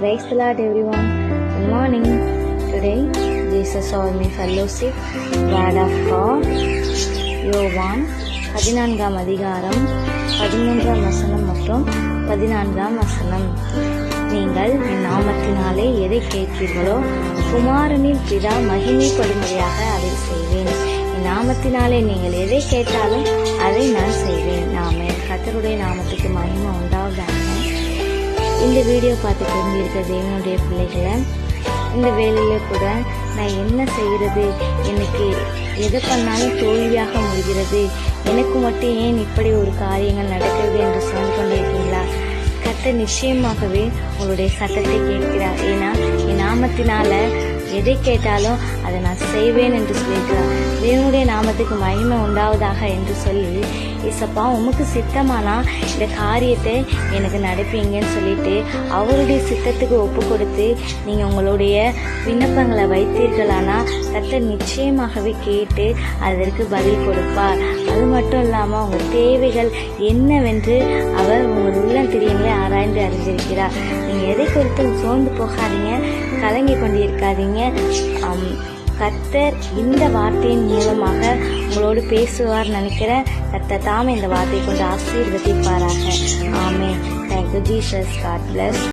Praise the Lord everyone. Good morning. Today Jesus saw me fellowship word of God. யோவான் 14ஆம் அதிகாரம் 13ஆம் வசனம் மற்றும் 14ஆம் வசனம். நீங்கள் என் நாமத்தினாலே எதை கேட்பீர்களோ குமாரனின் பிதா மகிமைப்படும்படியாக அதை செய்வேன். என் நாமத்தினாலே நீங்கள் எதை கேட்டாலும் அதை நான் செய்வேன். கர்த்தருடைய நாமத்துக்கு மகிமை உண்டாவதாக. இந்த வீடியோ பார்த்து தெரிஞ்சிருக்க தேவனுடைய பிள்ளைகளை, இந்த வேலையில கூட நான் என்ன செய்கிறது, எனக்கு எதை பண்ணாலும் தோல்வியாக முடிகிறது, எனக்கு மட்டும் ஏன் இப்படி ஒரு காரியங்கள் நடக்கிறது என்று சொல்லி கொண்டிருக்கீங்களா? கர்த்தர் நிச்சயமாகவே உங்களுடைய சத்தத்தை கேட்கிறார். ஏன்னா என் நாமத்தினால எதை கேட்டாலும் அதை நான் செய்வேன் என்று சொல்லியிருக்கிறார். தேவனுடைய நாமத்துக்கு மகிமை உண்டாவதாக என்று சொல்லி, இசப்பா உமக்கு சித்தமானா இந்த காரியத்தை எனக்கு நடப்பீங்கன்னு சொல்லிட்டு அவருடைய சித்தத்துக்கு ஒப்பு கொடுத்து நீங்கள் உங்களுடைய விண்ணப்பங்களை வைத்தீர்களானா கர்த்தர் நிச்சயமாகவே கேட்டு அதற்கு பதில் கொடுப்பார். அது மட்டும் இல்லாமல் உங்கள் தேவைகள் என்னவென்று அவர் உங்கள் உள்ளம் தெரியுங்களே ஆராய்ந்து அறிந்திருக்கிறார். நீங்கள் எதை குறித்து சோர்ந்து போகாதீங்க, கலங்கி கொண்டிருக்காதீங்க. கர்த்தர் இந்த வார்த்தையின் மூலமாக உங்களோடு பேசுவார் நினைக்கிறேன். கர்த்தர் தாமே இந்த வார்த்தையை கொண்டு ஆசீர்வதிப்பாராக. ஆமென். Thank you Jesus. God bless.